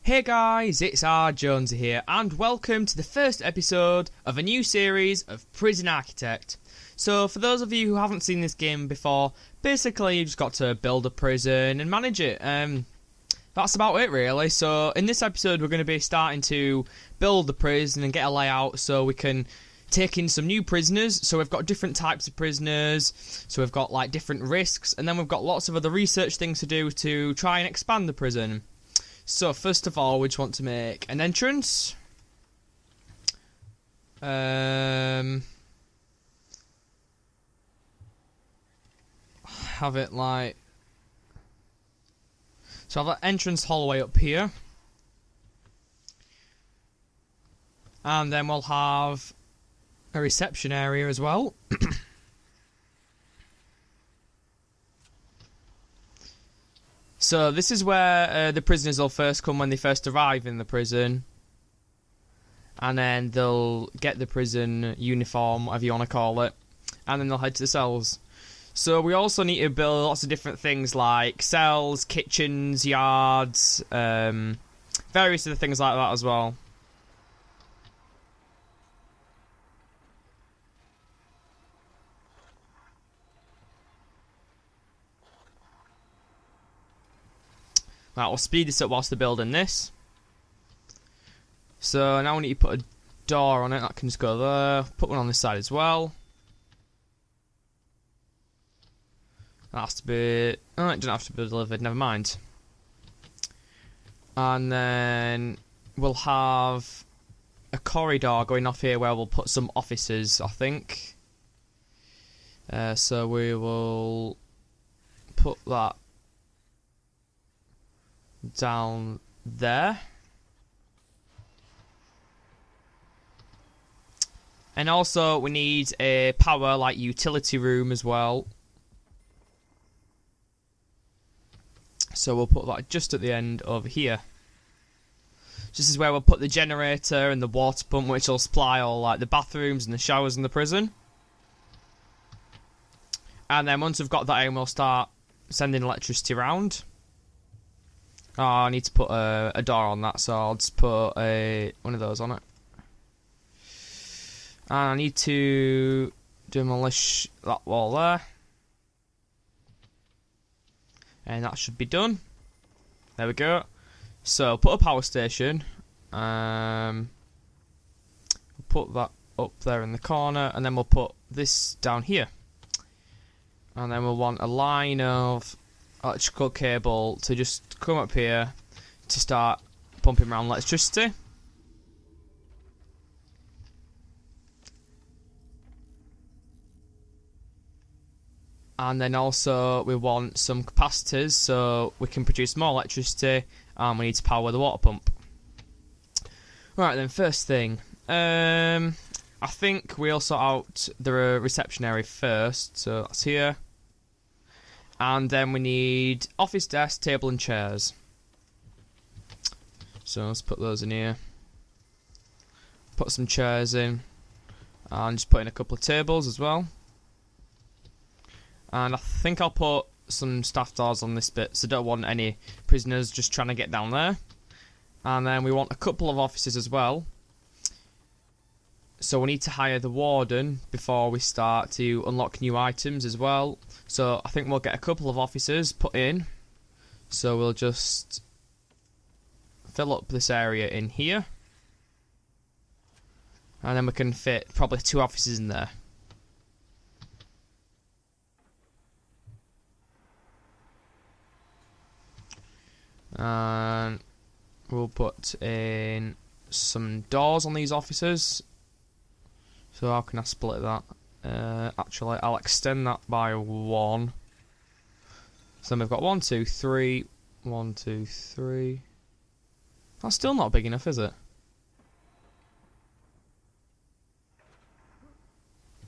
Hey guys, it's R. Jonesy here, and welcome to the first episode of a new series of Prison Architect. So, for those of you who haven't seen this game before, basically you've just got to build a prison and manage it. That's about it really. So, in this episode we're going to be starting to build the prison and get a layout so we can take in some new prisoners. So we've got different types of prisoners, so we've got like different risks, and then we've got lots of other research things to do to try and expand the prison. So first of all, we just want to make an entrance. Have it like... So have an entrance hallway up here. And then we'll have a reception area as well. So this is where the prisoners will first come when they first arrive in the prison. And then they'll get the prison uniform, whatever you want to call it. And then they'll head to the cells. So we also need to build lots of different things like cells, kitchens, yards, various other things like that as well. Right, we'll speed this up whilst they're building this. So now we need to put a door on it. That can just go there. Put one on this side as well. That has to be... Oh, it doesn't have to be delivered. Never mind. And then we'll have a corridor going off here where we'll put some offices, I think. So we will put that down there. And also we need a power like utility room as well. So we'll put that just at the end over here. This is where we'll put the generator and the water pump, which will supply all like the bathrooms and the showers in the prison. And then once we've got that in, we'll start sending electricity around. Oh, I need to put a door on that, so I'll just put one of those on it. And I need to demolish that wall there. And that should be done. There we go. So, put a power station. We'll put that up there in the corner, and then we'll put this down here. And then we'll want a line of electrical cable to just come up here to start pumping around electricity. And then also we want some capacitors so we can produce more electricity, and we need to power the water pump. Right then, first thing, I think we'll sort out the reception area first, so that's here. And then we need office desk, table and chairs. So let's put those in here. Put some chairs in. And just put in a couple of tables as well. And I think I'll put some staff doors on this bit, so don't want any prisoners just trying to get down there. And then we want a couple of offices as well. So we need to hire the warden before we start to unlock new items as well. So I think we'll get a couple of officers put in. So we'll just fill up this area in here. And then we can fit probably 2 offices in there. And we'll put in some doors on these offices. So how can I split that? Actually, I'll extend that by 1. So then we've got 1, 2, 3. 1, 2, 3. That's still not big enough, is it?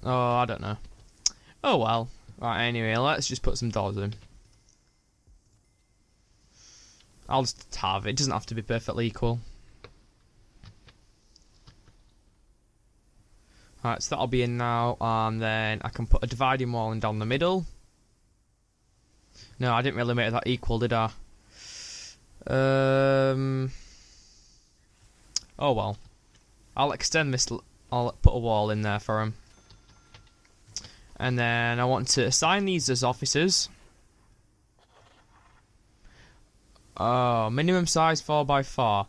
Oh, I don't know. Oh well. Right, anyway, let's just put some doors in. I'll just have it. It doesn't have to be perfectly equal. Alright, so that'll be in now, and then I can put a dividing wall in down the middle. No, I didn't really make that equal, did I? Oh well. I'll extend this. I'll put a wall in there for him. And then I want to assign these as officers. Oh, minimum size 4x4.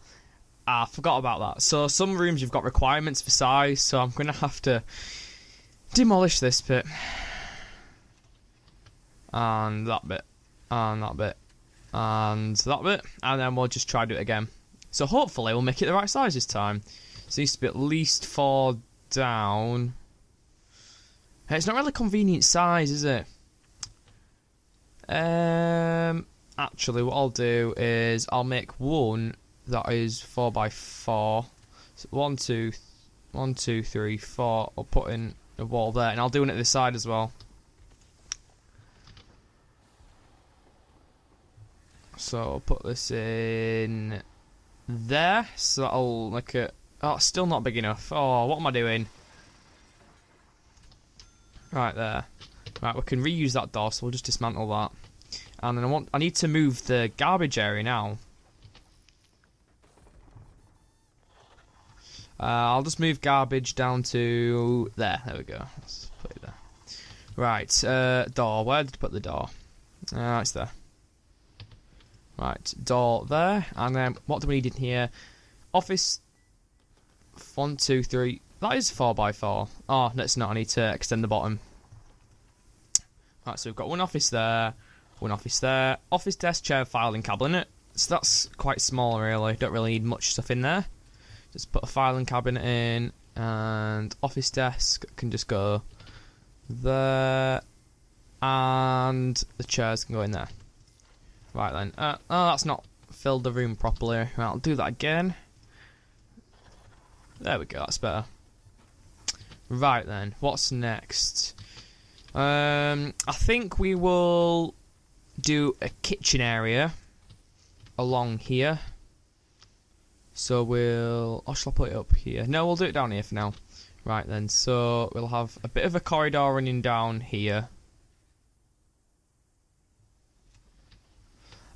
I forgot about that. So some rooms you've got requirements for size, so I'm going to have to demolish this bit. And that bit. And that bit. And that bit. And then we'll just try to do it again. So hopefully we'll make it the right size this time. So it needs to be at least 4 down. It's not really convenient size, is it? Actually, what I'll do is I'll make one that is 4x4. So 1, 2, 3, 4. I'll put in a wall there, and I'll do one at this side as well. So I'll put this in there. So that'll make it. Oh, it's still not big enough. Oh, what am I doing? Right there. Right, we can reuse that door, so we'll just dismantle that. And then I need to move the garbage area now. I'll just move garbage down to there. There we go. Let's put it there. Right, door. Where did I put the door? It's there. Right, door there. And then what do we need in here? Office. 1, 2, 3. That is 4x4. Oh, no, it's not. I need to extend the bottom. Right, so we've got one office there, one office there. Office desk, chair, filing cabinet. So that's quite small, really. Don't really need much stuff in there. Just put a filing cabinet in, and office desk can just go there, and the chairs can go in there. Right then. Oh, that's not filled the room properly. Right, I'll do that again. There we go, that's better. Right then, what's next? I think we will do a kitchen area along here. So we'll... Oh, shall I put it up here? No, we'll do it down here for now. Right then, so we'll have a bit of a corridor running down here.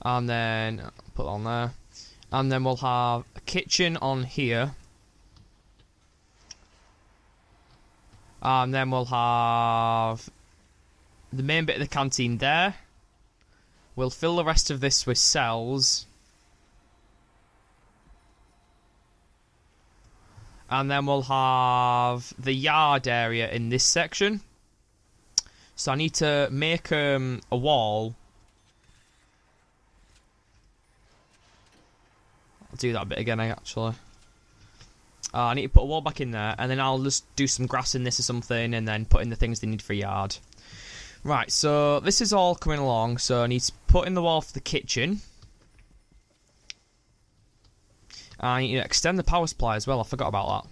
And then, put that on there. And then we'll have a kitchen on here. And then we'll have the main bit of the canteen there. We'll fill the rest of this with cells. And then we'll have the yard area in this section. So I need to make a wall. I'll do that bit again, actually. I need to put a wall back in there, and then I'll just do some grass in this or something, and then put in the things they need for a yard. Right, so this is all coming along, so I need to put in the wall for the kitchen. I need to extend the power supply as well, I forgot about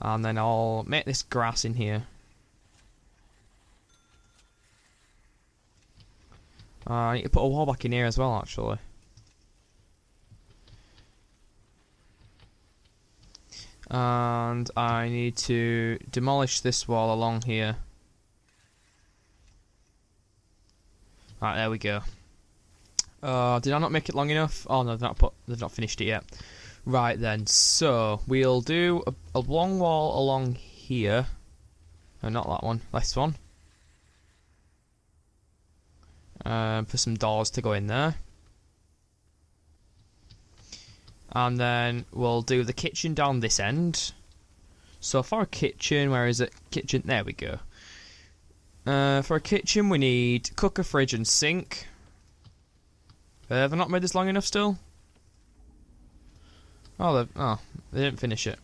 that. And then I'll make this grass in here. I need to put a wall back in here as well, actually. And I need to demolish this wall along here. Right, there we go. Did I not make it long enough? Oh no, they've not finished it yet. Right then, so we'll do a long wall along here. No, not that one. This one. For some doors to go in there. And then we'll do the kitchen down this end. So for a kitchen, where is it? Kitchen, there we go. For a kitchen we need cooker, fridge and sink. Have I not made this long enough still? Oh, they didn't finish it.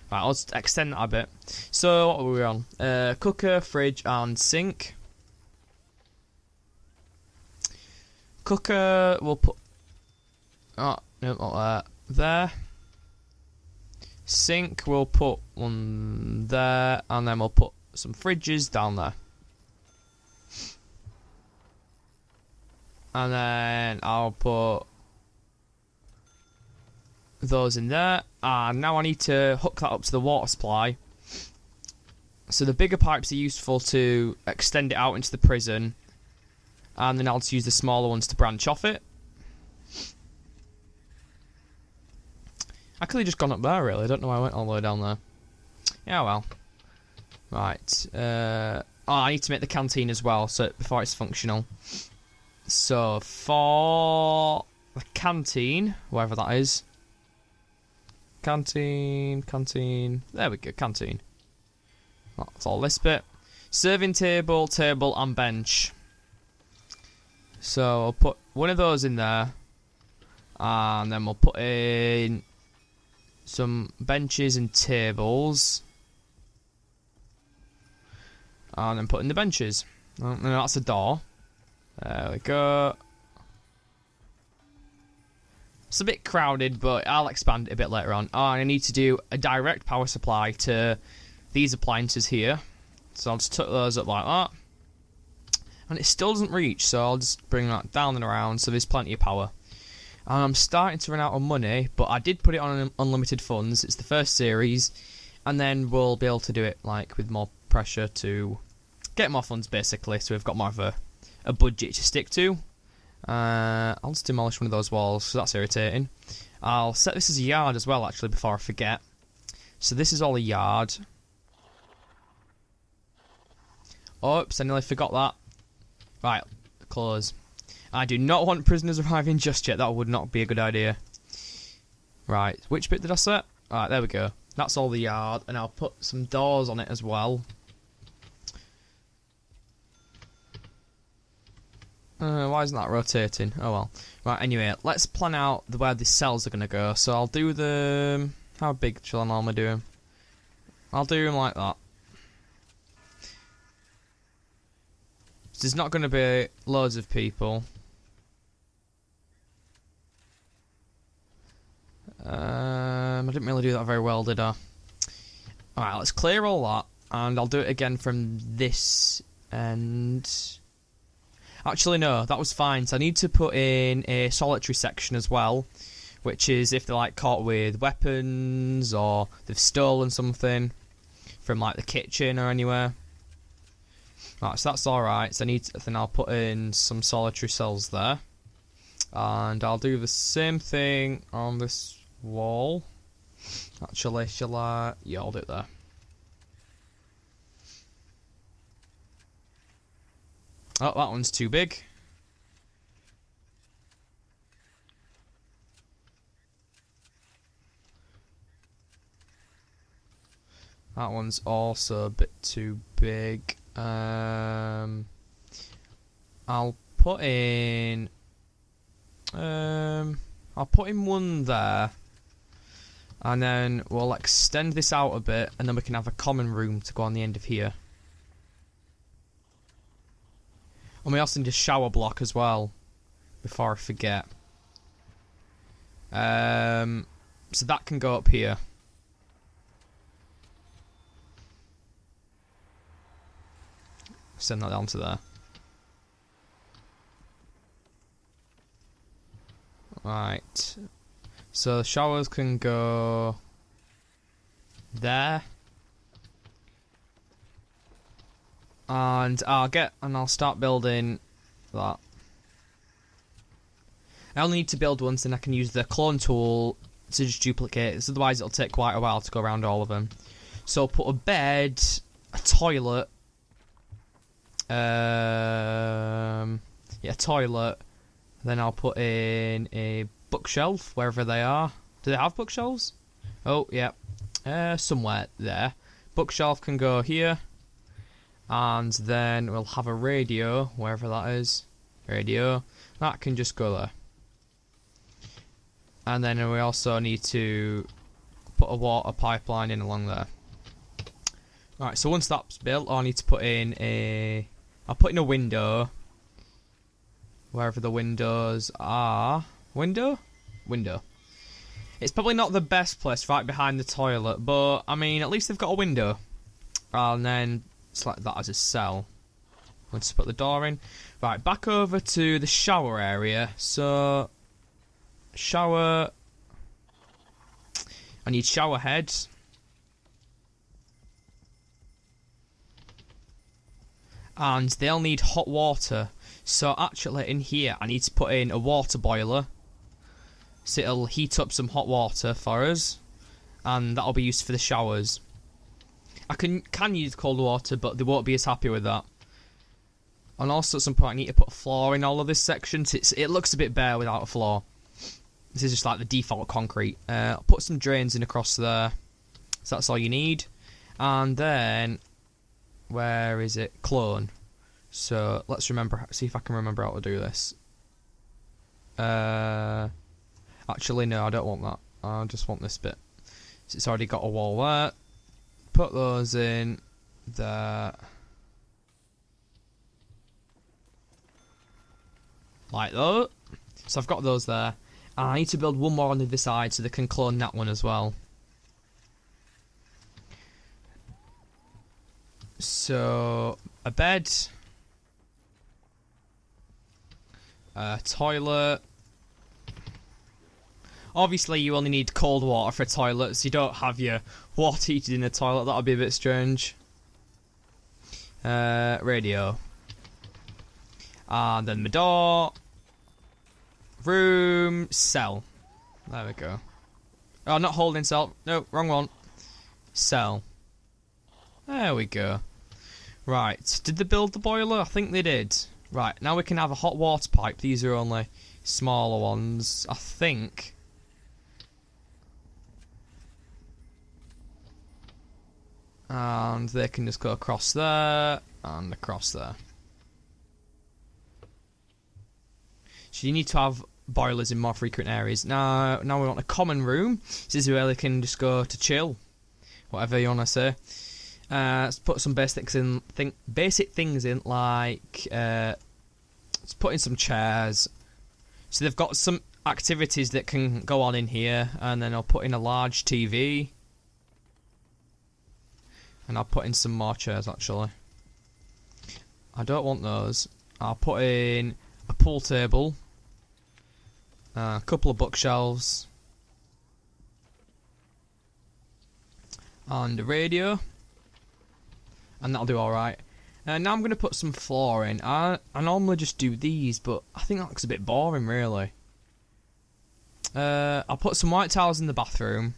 Right, let's extend that a bit. So, what were we on? Cooker, fridge and sink. Cooker, we'll put... Oh, no, not there. Sink, we'll put one there, and then we'll put some fridges down there. And then I'll put those in there. And now I need to hook that up to the water supply. So the bigger pipes are useful to extend it out into the prison. And then I'll just use the smaller ones to branch off it. I could have just gone up there, really. I don't know why I went all the way down there. Yeah, well. Right. I need to make the canteen as well, so before it's functional. So, for the canteen, wherever that is. Canteen. There we go, canteen. That's all this bit. Serving table, and bench. So, I'll put one of those in there. And then we'll put in some benches and tables. And then put in the benches. And that's a door. There we go. It's a bit crowded, but I'll expand it a bit later on. Oh, and I need to do a direct power supply to these appliances here. So I'll just tuck those up like that. And it still doesn't reach, so I'll just bring that down and around so there's plenty of power. And I'm starting to run out of money, but I did put it on unlimited funds. It's the first series. And then we'll be able to do it like with more pressure to get more funds, basically. So we've got more of a budget to stick to. I'll just demolish one of those walls, so that's irritating. I'll set this as a yard as well, actually, before I forget. So this is all a yard. Oops, I nearly forgot that. Right, close. I do not want prisoners arriving just yet. That would not be a good idea. Right, which bit did I set? Alright, there we go. That's all the yard, and I'll put some doors on it as well. Why isn't that rotating? Oh well. Right, anyway, let's plan out where the cells are going to go. So I'll do the... How big shall I normally do them? I'll do them like that. So there's not going to be loads of people. I didn't really do that very well, did I? Alright, let's clear all that. And I'll do it again from this end. Actually, no, that was fine. So I need to put in a solitary section as well, which is if they're like caught with weapons or they've stolen something from like the kitchen or anywhere. Right, so that's alright. So then I'll put in some solitary cells there. And I'll do the same thing on this wall. Actually, shall I? Yeah, I'll do it there. Oh, that one's too big. That one's also a bit too big. I'll put in... I'll put in one there. And then we'll extend this out a bit, and then we can have a common room to go on the end of here. And we also need a shower block as well, before I forget. So that can go up here. Send that down to there. Right. So the showers can go there. And I'll start building that. I only need to build once, then I can use the clone tool to just duplicate it. Otherwise it'll take quite a while to go around all of them. So I'll put a bed, a toilet, toilet. Then I'll put in a bookshelf wherever they are. Do they have bookshelves? Oh, yeah. Somewhere there. Bookshelf can go here. And then we'll have a radio, wherever that is. Radio. That can just go there. And then we also need to put a water pipeline in along there. Right, so once that's built, I need to put in a... I'll put in a window. Wherever the windows are. Window? Window. It's probably not the best place right behind the toilet, but, I mean, at least they've got a window. And then... select that as a cell. Let's put the door in. Right, back over to the shower area. So, shower. I need shower heads. and they'll need hot water. So actually in here I need to put in a water boiler, so it'll heat up some hot water for us, and that'll be used for the showers. I can use cold water, but they won't be as happy with that. And also at some point I need to put a floor in all of this section, so it looks a bit bare without a floor. This is just like the default concrete. I'll put some drains in across there, so that's all you need. And then, where is it? Clone. So let's see if I can remember how to do this. Actually no, I don't want that. I just want this bit. So it's already got a wall there. Put those in there. Like that. So I've got those there. And I need to build one more on the other side so they can clone that one as well. So, a bed. A toilet. Obviously you only need cold water for a toilet, so you don't have your water heated in the toilet. That would be a bit strange. Radio. And then the door. Room. Cell. There we go. Oh, not holding cell. No, wrong one. Cell. There we go. Right. Did they build the boiler? I think they did. Right. Now we can have a hot water pipe. These are only smaller ones, I think. And they can just go across there and across there. So you need to have boilers in more frequent areas. Now we want a common room. This is where they can just go to chill, whatever you want to say. Let's put some basic things in, like let's put in some chairs. So they've got some activities that can go on in here, and then I'll put in a large TV. And I'll put in some more chairs, actually. I don't want those. I'll put in a pool table. A couple of bookshelves. And a radio. And that'll do alright. Now I'm going to put some floor in. I normally just do these, but I think that looks a bit boring, really. I'll put some white tiles in the bathroom.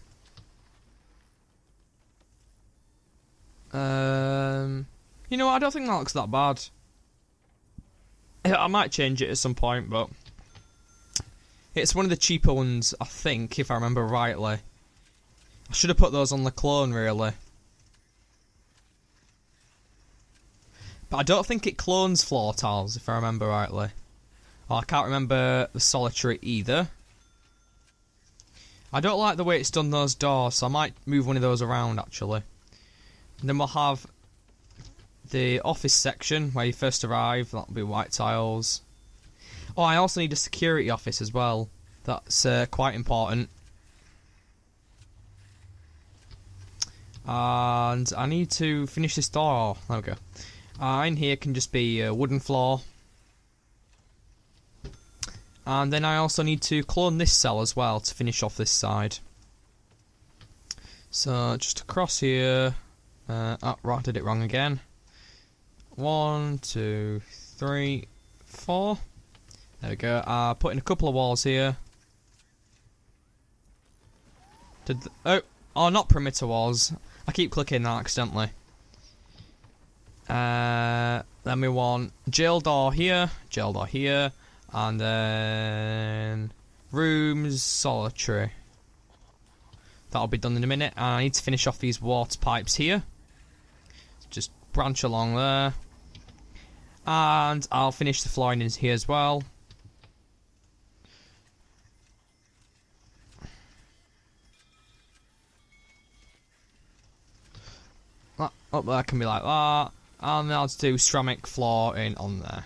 You know what, I don't think that looks that bad. I might change it at some point, but it's one of the cheaper ones, I think, if I remember rightly. I should have put those on the clone, really. But I don't think it clones floor tiles, if I remember rightly. Well, I can't remember the solitary either. I don't like the way it's done those doors, so I might move one of those around, actually. And then we'll have the office section where you first arrive. That'll be white tiles. Oh, I also need a security office as well. That's quite important. And I need to finish this door. There we go. In here can just be a wooden floor. And then I also need to clone this cell as well to finish off this side. So just across here. Oh, right, did it wrong again. 1, 2, 3, 4. There we go. Put in a couple of walls here. Oh, not perimeter walls. I keep clicking that accidentally. Then we want jail door here, and then rooms solitary. That'll be done in a minute. And I need to finish off these water pipes here. Just branch along there. And I'll finish the flooring in here as well. That up there can be like that. And then I'll just do ceramic flooring on there.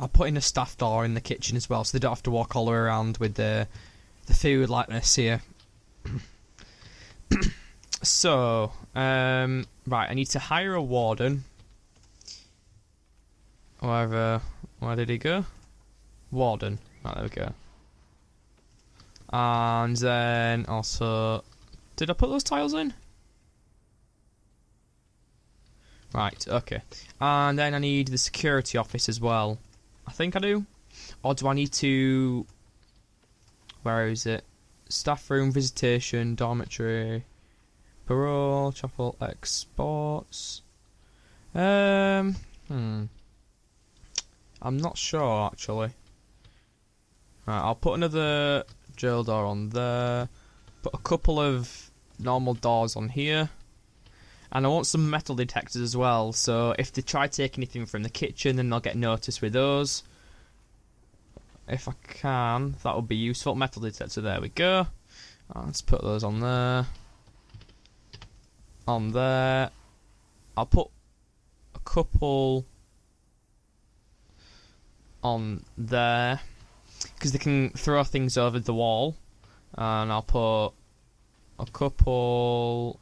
I'll put in a staff door in the kitchen as well, so they don't have to walk all the way around with the food like this here. So, right, I need to hire a warden. Where did he go? Warden. Right, there we go. And then also, did I put those tiles in? Right, okay. And then I need the security office as well. I think I do. Or do I need to... Where is it? Staff room, visitation, dormitory, parole, chapel, exports. I'm not sure, actually. Right, I'll put another jail door on there. Put a couple of normal doors on here. And I want some metal detectors as well, so if they try to take anything from the kitchen, then they'll get noticed with those. If I can, that would be useful. Metal detector, there we go. Let's put those on there. On there. I'll put a couple on there, because they can throw things over the wall. And I'll put a couple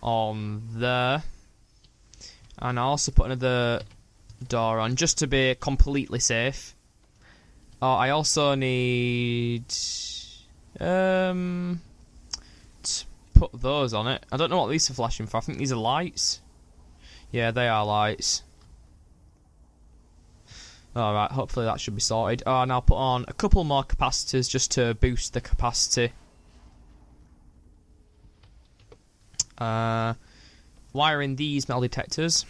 on there, and I'll also put another door on just to be completely safe. Oh, I also need to put those on it. I don't know what these are flashing for. I think these are lights. Yeah, they are lights. Alright, hopefully that should be sorted. Oh, and I'll put on a couple more capacitors just to boost the capacity. Wiring these metal detectors.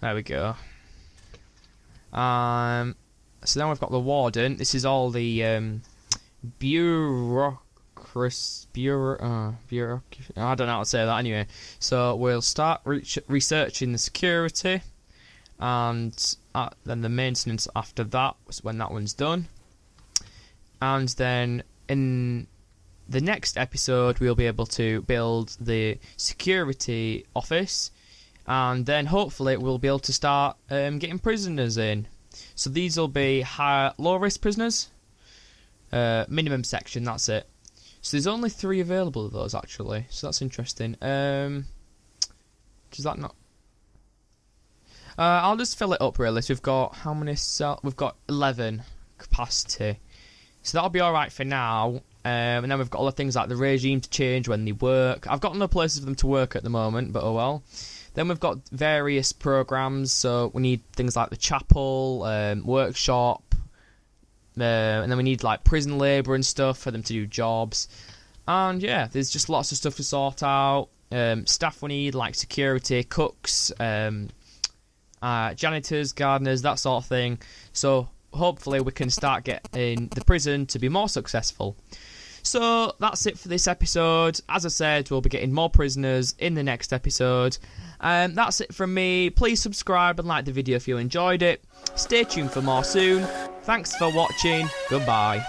There we go. So then we've got the warden. This is all the bureaucracy. I don't know how to say that anyway. So we'll start researching the security, and then the maintenance after that, when that one's done. And then in the next episode, we'll be able to build the security office, and then hopefully we'll be able to start getting prisoners in. So these will be low risk prisoners, minimum section, that's it. So there's only 3 available of those actually, so that's interesting. Does that not... I'll just fill it up really. So we've got how many cells? We've got 11 capacity, so that'll be alright for now. And then we've got all the things like the regime to change when they work. I've got no places for them to work at the moment, but oh well. Then we've got various programs, so we need things like the chapel, workshop, and then we need like prison labour and stuff for them to do jobs. And yeah, there's just lots of stuff to sort out. Staff we need, like security, cooks, janitors, gardeners, that sort of thing. So hopefully we can start getting the prison to be more successful. So that's it for this episode. As I said, we'll be getting more prisoners in the next episode. That's it from me. Please subscribe and like the video if you enjoyed it. Stay tuned for more soon. Thanks for watching. Goodbye.